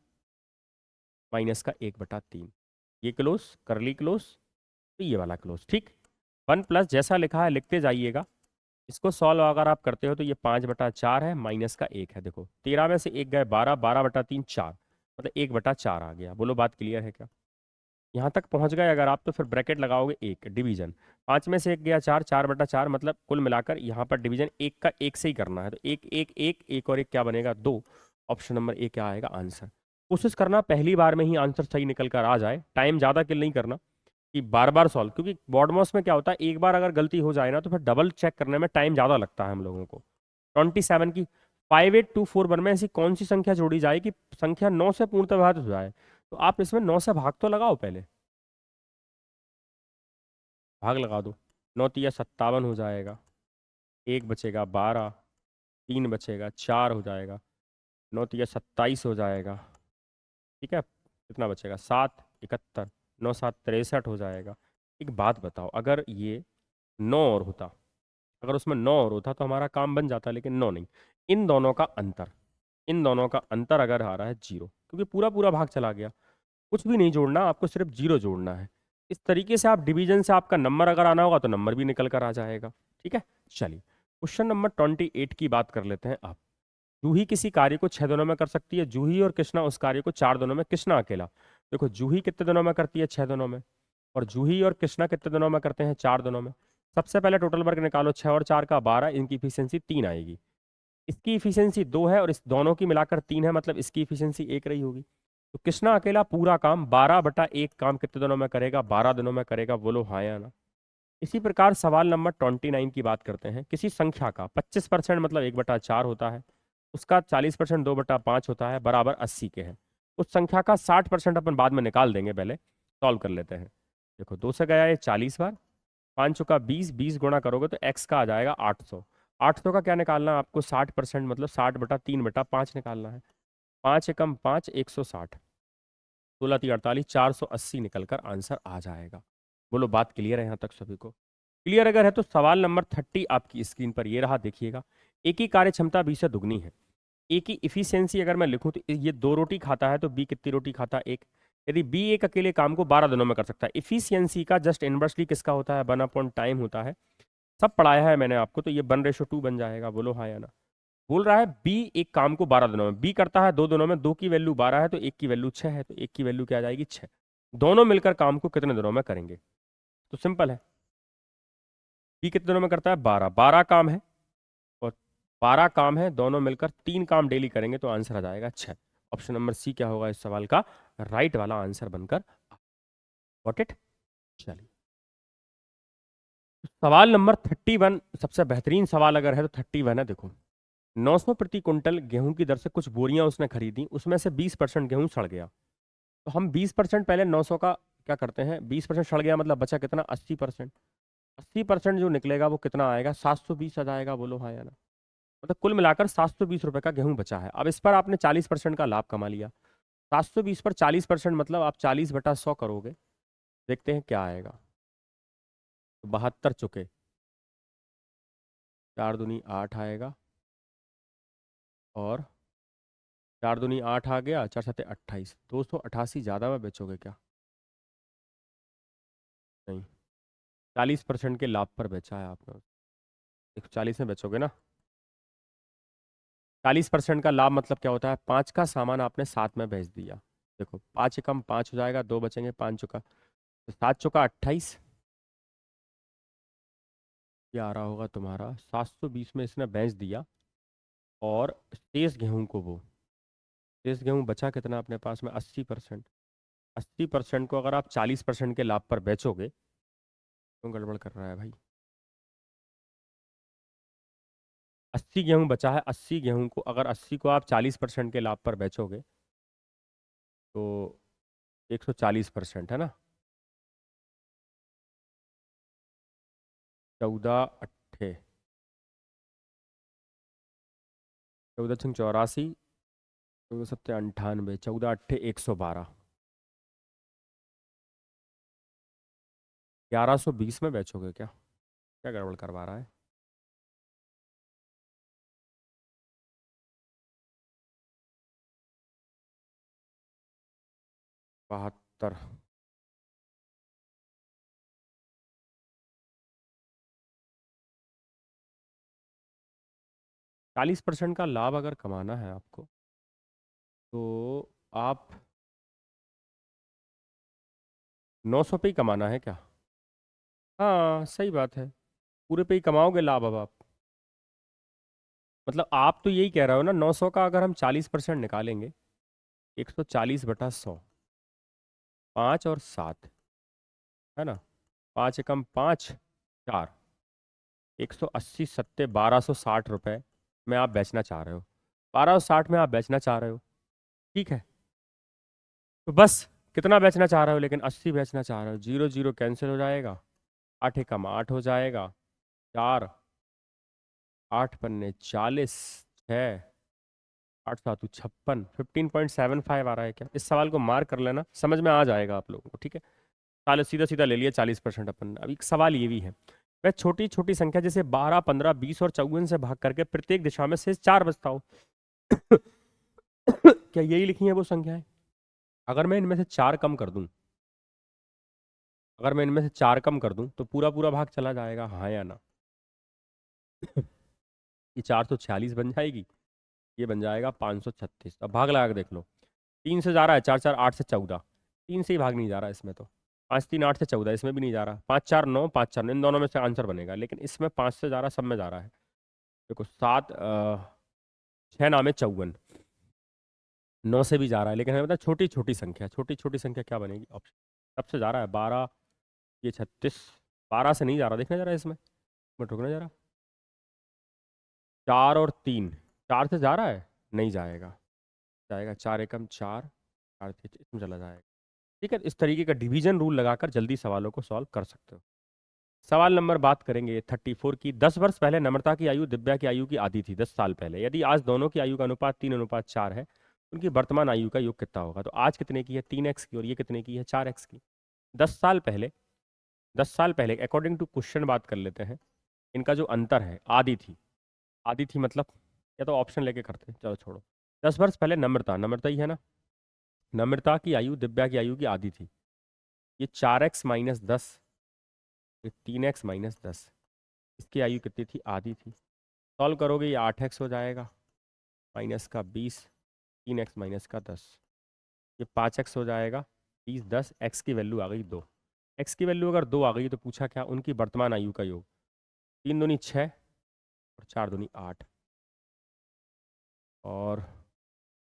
माइनस का 1/3, ये क्लोज करली क्लोज, तो ये वाला क्लोज। ठीक, 1 प्लस जैसा लिखा है लिखते जाइएगा। इसको सॉल्व अगर आप करते हो तो ये 5/4 है, माइनस का 1 है। देखो 13 में से 1 गए 12, 12/3 4, मतलब 1/4 आ गया। बोलो बात क्लियर है क्या? यहाँ तक पहुंच गए अगर आप तो फिर ब्रैकेट लगाओगे 1 डिवीजन। 5 में से 1 गया 4, 4/4, मतलब कुल मिलाकर यहाँ पर डिवीजन 1 का 1 से ही करना है। तो 1 1 1 1 और 1 क्या बनेगा? 2। ऑप्शन नंबर ए क्या आएगा आंसर। कोशिश करना पहली बार में ही आंसर सही निकल कर आ जाए। टाइम ज़्यादा किल नहीं करना कि बार बार सॉल्व, क्योंकि बॉडमॉस में क्या होता है, एक बार अगर गलती हो जाए ना तो फिर डबल चेक करने में टाइम ज़्यादा लगता है हम लोगों को। 27 की 58241 में ऐसी कौन सी संख्या जोड़ी जाए कि संख्या 9 से पूर्णतः विभाजित हो जाए? तो आप इसमें 9 से भाग तो लगाओ पहले, भाग लगा दो। 9 तिया 57 हो जाएगा, 1 बचेगा 12, 3 बचेगा 4 हो जाएगा, 9 तिया 27 हो जाएगा। ठीक है, कितना बचेगा? 7, 71, 9 7 63 हो जाएगा। एक बात बताओ, अगर ये 9 और होता, अगर उसमें 9 और होता तो हमारा काम बन जाता, लेकिन 9 नहीं। इन दोनों का अंतर, इन दोनों का अंतर अगर आ रहा है 0, क्योंकि पूरा पूरा भाग चला गया, कुछ भी नहीं जोड़ना आपको, सिर्फ 0 जोड़ना है। इस तरीके से आप डिवीजन से आपका नंबर अगर आना होगा तो नंबर भी निकल कर आ जाएगा। ठीक है, चलिए क्वेश्चन नंबर 28 की बात कर लेते हैं। आप, जूही किसी कार्य को 6 दिनों में कर सकती है, जूही और कृष्णा उस कार्य को 4 दिनों में, कृष्णा अकेला। देखो जूही कितने दिनों में करती है? 6 दिनों में। और जूही और कृष्णा कितने दिनों में करते हैं? 4 दिनों में। सबसे पहले टोटल वर्क निकालो, 6 और 4 का 12, इनकी इफिशियंसी 3 आएगी। इसकी इफिशियंसी 2 है और इस दोनों की मिलाकर 3 है, मतलब इसकी इफिशियंसी 1 रही होगी। तो कृष्णा अकेला पूरा काम 12/1 काम कितने दिनों में करेगा? 12 दिनों में करेगा। बोलो हाँ या ना। इसी प्रकार सवाल नंबर 29 की बात करते हैं। किसी संख्या का 25% मतलब 1/4 होता है, उसका 40% 2/5 होता है, बराबर 80 के हैं। उस संख्या का 60% अपन बाद में निकाल देंगे, पहले सॉल्व कर लेते हैं। देखो 2 से गया ये 40 बार, 5 चौका 20, 20 गुणा करोगे तो x का आ जाएगा 800। 800 का क्या निकालना है आपको? 60% मतलब 60/3/5 निकालना है। 5 एकम 5, 160, 16 × 48, 480 निकल कर आंसर आ जाएगा। बोलो बात क्लियर है यहाँ तक सभी को? क्लियर अगर है तो सवाल नंबर 30 आपकी स्क्रीन पर ये रहा, देखिएगा। एक ही कार्य क्षमता बी से दुगनी है। ए की इफिशियंसी अगर मैं लिखूं तो ये 2 रोटी खाता है, तो बी कितनी रोटी खाता है? 1। यदि बी एक अकेले काम को 12 दिनों में कर सकता है, इफिशियंसी का जस्ट इनवर्सली किसका होता है? 1/टाइम होता है। सब पढ़ाया है मैंने आपको, तो ये 1:2 बन जाएगा। बोलो हाँ या ना। बोल रहा है बी एक काम को 12 दिनों में, बी करता है 2 दिनों में, 2 की वैल्यू 12 है तो 1 की वैल्यू 6 है, तो 1 की वैल्यू क्या आ जाएगी? 6। दोनों मिलकर काम को कितने दिनों में करेंगे? तो सिंपल है, बी कितने दिनों में करता है? 12, 12 काम है, और 12 काम है, दोनों मिलकर 3 काम डेली करेंगे, तो आंसर आ जाएगा 6। ऑप्शन नंबर सी क्या होगा इस सवाल का राइट वाला आंसर बनकर। Got it? चलिए सवाल नंबर 31 सबसे बेहतरीन सवाल अगर है तो 31 है। देखो 900 प्रति कुंटल गेहूं की दर से कुछ बोरियां उसने खरीदी, उसमें से 20% गेहूं सड़ गया। तो हम 20% पहले 900 का क्या करते हैं? 20% सड़ गया मतलब बचा कितना? 80%। 80% जो निकलेगा वो कितना आएगा? 720 आ जाएगा। बोलो हाँ या ना। मतलब कुल मिलाकर 720 रुपए का गेहूं बचा है। अब इस पर आपने 40% का लाभ कमा लिया। 720 पर 40% मतलब आप 40/100 करोगे, देखते हैं क्या आएगा। तो 72 चुके, 4 दूनी 8 आएगा, और 4 दूनी 8 आ गया, 4 सत्ते 28, 288 ज़्यादा में बेचोगे क्या? नहीं, 40% के लाभ पर बेचा है आपने, 140 में बेचोगे ना। 40% का लाभ मतलब क्या होता है? 5 का सामान आपने 7 में बेच दिया। देखो 5 एकम 5 हो जाएगा, 2 बचेंगे, 5 चुका, तो 7 चुका 28। क्या आ रहा होगा तुम्हारा? 720 में इसने बेच दिया, और शेष गेहूं को वो, शेष गेहूं बचा कितना अपने पास में? 80%। 80% को अगर आप 40% के लाभ पर बेचोगे, क्यों गड़बड़ कर रहा है भाई? 80 गेहूं बचा है। 80 गेहूं को अगर 80 को आप 40% के लाभ पर बेचोगे तो 140% है ना। 14 अट्ठे 14×84, 14×7 98, 14 अट्ठे 112, 1120 में बेचोगे क्या? क्या गड़बड़ करवा रहा है? बहत्तर। 40% का लाभ अगर कमाना है आपको तो आप 900 पे ही कमाना है क्या? हाँ सही बात है, पूरे पे ही कमाओगे लाभ अब आप। मतलब आप तो यही कह रहे हो ना, 900 का अगर हम 40% निकालेंगे, 140/100, 5 और 7 है ना, 5 एकम 5, 4, 180 सत्ते 1260 रुपये में आप बेचना चाह रहे हो, 1260 में आप बेचना चाह रहे हो, ठीक है। तो बस कितना बेचना चाह रहे हो? लेकिन 80 बेचना चाह रहे हो। जीरो जीरो कैंसिल हो जाएगा, 8 एकम 8 हो जाएगा, 4, 8 पन्ने 40, 6, 8 7 56, 15.75 आ रहा है क्या? इस सवाल को मार्क कर लेना, समझ में आ जाएगा आप लोगों को, ठीक है। साले सीधा सीधा ले लिया 40% अपन ने। अब एक सवाल ये भी है, वह छोटी छोटी संख्या जैसे 12, 15, 20 और 54 से भाग करके प्रत्येक दिशा में शेष 4 बचता हो। क्या यही लिखी है वो संख्याएं? अगर मैं इनमें से 4 कम कर दूं, अगर मैं इनमें से 4 कम कर दूं तो पूरा पूरा भाग चला जाएगा, हाँ या ना? ये 446 बन जाएगी, ये बन जाएगा 536। अब भाग लगा के देख लो, 3 से जा रहा है, 4 4 8 से 14, 3 से ही भाग नहीं जा रहा इसमें तो, 5 3 8 से 14 इसमें भी नहीं जा रहा, 5 4 9, 5 4 9 इन दोनों में से आंसर बनेगा, लेकिन इसमें 5 से जा रहा, सब में जा रहा है। देखो 7 6 नामे 54, 9 से भी जा रहा है, लेकिन हमें पता छोटी छोटी संख्या, छोटी छोटी संख्या क्या बनेगी ऑप्शन, सबसे जा रहा है 12, ये 36, 12 से नहीं जा रहा, देखना जरा इसमें, मैं रुकना जरा, 4 और 3, 4 से जा रहा है, नहीं जाएगा, जाएगा 4 एकम 4, 4 इसमें चला जाएगा, ठीक है। इस तरीके का डिवीजन रूल लगाकर जल्दी सवालों को सॉल्व कर सकते हो। सवाल नंबर बात करेंगे 34 की। 10 वर्ष पहले नम्रता की आयु दिव्या की आयु की आधी थी, 10 साल पहले। यदि आज दोनों की आयु का अनुपात 3:4 है, उनकी वर्तमान आयु का योग कितना होगा? तो आज कितने की है? 3x की, और ये कितने की है? 4x की। 10 साल पहले, 10 साल पहले अकॉर्डिंग टू क्वेश्चन बात कर लेते हैं, इनका जो अंतर है, आधी थी, आधी थी मतलब, या तो ऑप्शन लेके करते हैं, चलो छोड़ो। 10 वर्ष पहले नम्रता, नम्रता ही है ना, नम्रता की आयु दिव्या की आयु की आधी थी, ये 4x - 10, ये 3x - 10, इसकी आयु कितनी थी? आधी थी। सॉल्व करोगे ये 8x हो जाएगा, माइनस का 20, 3x - 10, ये 5x हो जाएगा, 30, 10, x की वैल्यू आ गई 2। x की वैल्यू अगर 2 आ गई तो पूछा क्या? उनकी वर्तमान आयु का योग। 3 दूनी 6 और 4 दूनी 8 और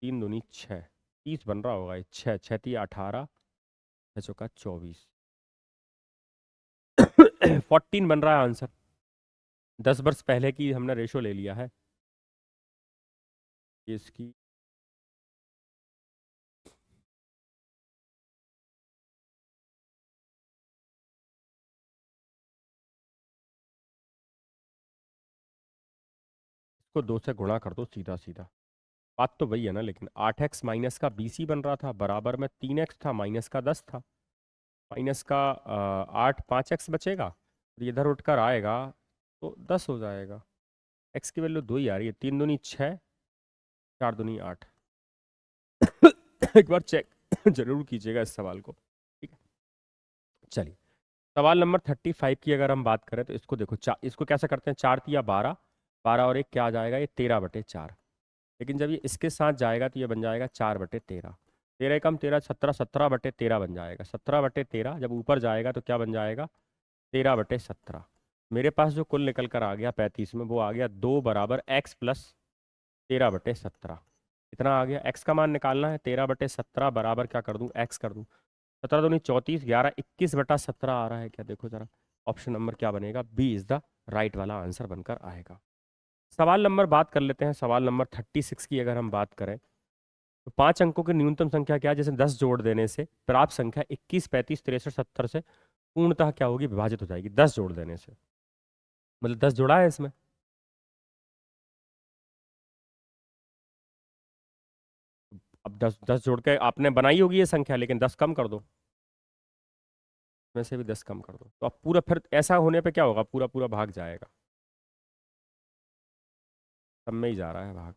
3 दूनी 6, 30 बन रहा होगा ये, 6 6 3 18, 6 चौका 24, 14 बन रहा है आंसर। 10 वर्ष पहले की हमने रेशो ले लिया है, ये इसकी इसको 2 से गुणा कर दो सीधा सीधा, बात तो वही है ना। लेकिन 8x माइनस का 20 ही बन रहा था, बराबर में 3x था, माइनस का 10 था, माइनस का 8, 5x बचेगा, और ये इधर उठकर आएगा तो 10 हो जाएगा। x की वैल्यू 2 ही आ रही है, 3 दूनी 6, 4 दूनी 8। एक बार चेक जरूर कीजिएगा इस सवाल को, ठीक है। चलिए सवाल नंबर 35 की अगर हम बात करें तो इसको देखो, इसको कैसे करते हैं? 4 तिया 12, 12 और 1 क्या आ जाएगा? ये 13/4। लेकिन जब ये इसके साथ जाएगा तो ये बन जाएगा 4/13, 13 एकम 13, 17, 17/13 बन जाएगा, 17/13 जब ऊपर जाएगा तो क्या बन जाएगा? 13/17। मेरे पास जो कुल निकल कर आ गया 35 में, वो आ गया 2 बराबर x प्लस 13/17। इतना आ गया। x का मान निकालना है, 13/17 बराबर क्या कर दूं? x कर दूं, 17 दूनी 34, 11 21/17 आ रहा है क्या? देखो जरा, ऑप्शन नंबर क्या बनेगा? बी इज द राइट वाला आंसर बनकर आएगा। सवाल नंबर बात कर लेते हैं, सवाल नंबर 36 की अगर हम बात करें तो 5 अंकों की न्यूनतम संख्या क्या है, जैसे 10 जोड़ देने से प्राप्त संख्या 21, 35, 63, 70 से पूर्णतः क्या होगी, विभाजित हो जाएगी 10 जोड़ देने से। मतलब 10 जोड़ा है इसमें, अब 10 जोड़ के आपने बनाई होगी ये संख्या, लेकिन 10 कम कर दो, में से भी 10 कम कर दो, तो अब पूरा फिर ऐसा होने पे क्या होगा, पूरा पूरा भाग जाएगा, सब में ही जा रहा है भाग।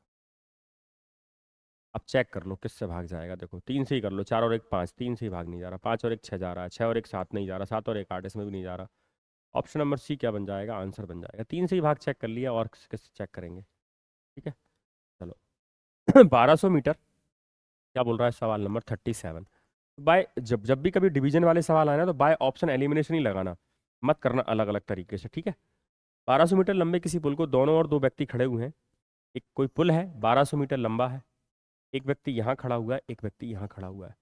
अब चेक कर लो किससे भाग जाएगा, देखो 3 से ही कर लो, 4 और 1 5, 3 से ही भाग नहीं जा रहा, 5 और 1 6 जा रहा है, 6 और 1 7 नहीं जा रहा, 7 और 1 8, इसमें भी नहीं जा रहा। ऑप्शन नंबर सी क्या बन जाएगा, आंसर बन जाएगा। 3 से ही भाग चेक कर लिया, और किससे चेक करेंगे, ठीक है चलो। 1200 मीटर, क्या बोल रहा है सवाल नंबर 37। बाय जब जब भी कभी डिवीजन वाले सवाल आए ना तो बाय ऑप्शन एलिमिनेशन ही लगाना, मत करना अलग अलग तरीके से, ठीक है। 1200 मीटर लंबे किसी पुल को दोनों और दो व्यक्ति खड़े हुए हैं। एक कोई पुल है 1200 मीटर लंबा है, एक व्यक्ति यहाँ खड़ा हुआ है, एक व्यक्ति यहाँ खड़ा हुआ है।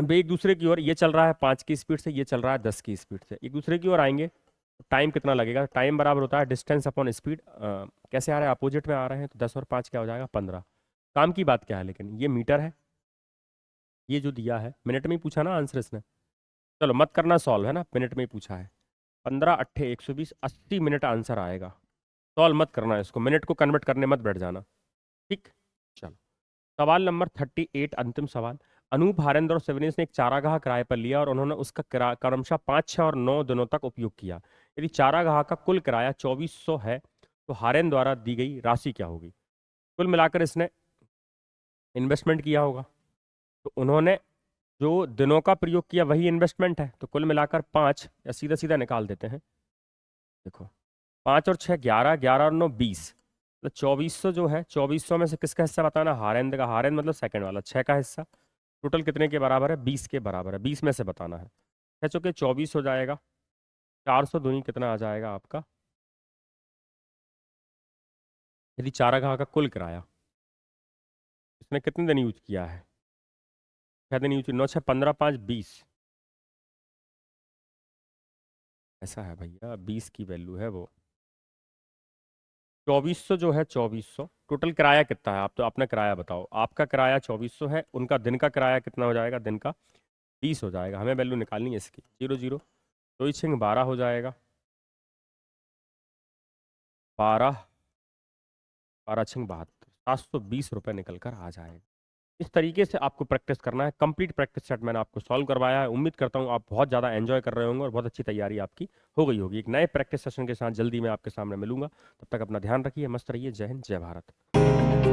वे एक दूसरे की ओर, ये चल रहा है 5 की स्पीड से, ये चल रहा है 10 की स्पीड से, एक दूसरे की ओर आएंगे तो टाइम कितना लगेगा, टाइम बराबर होता है डिस्टेंस अपॉन स्पीड। कैसे आ रहा है, अपोजिट में आ रहे हैं, तो 10 और 5 क्या हो जाएगा 15। काम की बात क्या है, लेकिन ये मीटर है, ये जो दिया है मिनट में ही पूछा ना आंसर इसने, चलो मत करना सॉल्व, है ना, मिनट में ही पूछा है। 15 अट्ठे 120, 80 मिनट आंसर आएगा। सॉल्व मत करना इसको, मिनट को कन्वर्ट करने मत बैठ जाना, ठीक। चलो सवाल नंबर 38, अंतिम सवाल। अनूप, हरेंद्र और शिवनेश ने एक चारागाह किराए पर लिया और उन्होंने उसका क्रमशः 5, 6 और 9 दिनों तक उपयोग किया। यदि चारागाह का कुल किराया 2400 है तो हारेन द्वारा दी गई राशि क्या होगी। कुल मिलाकर इसने इन्वेस्टमेंट किया होगा, तो उन्होंने जो दिनों का प्रयोग किया वही इन्वेस्टमेंट है, तो कुल मिलाकर 5, या सीधा सीधा निकाल देते हैं, देखो 5 और 6 11, 11 और 9 20, तो 2400 जो है, 2400 में से किसका हिस्सा बताना, हारेंद्र का, हारेंद्र मतलब सेकंड वाला, 6 का हिस्सा, टोटल कितने के बराबर है, 20 के बराबर है, 20 में से बताना है। 6 चौके 24 हो जाएगा, 400 दूनी कितना आ जाएगा आपका, यदि चारागाह का कुल किराया, इसने कितने दिन यूज किया है, 6 दिन यूज, 9 6 15 5 20, ऐसा है भैया, 20 की वैल्यू है वो। 2400 जो है, 2400 टोटल किराया कितना है, आप तो अपना किराया बताओ, आपका किराया 2400 है, उनका दिन का किराया कितना हो जाएगा, दिन का 20 हो जाएगा, हमें वैल्यू निकालनी है इसकी, 0 0, तो ही 6 12 हो जाएगा, 12 12 6 72, 720 रुपये निकल कर आ जाएगा। इस तरीके से आपको प्रैक्टिस करना है, कंप्लीट प्रैक्टिस सेट मैंने आपको सॉल्व करवाया है। उम्मीद करता हूँ आप बहुत ज़्यादा एंजॉय कर रहे होंगे और बहुत अच्छी तैयारी आपकी हो गई होगी। एक नए प्रैक्टिस सेशन के साथ जल्दी मैं आपके सामने मिलूंगा, तब तक अपना ध्यान रखिए, मस्त रहिए, जय हिंद जय भारत।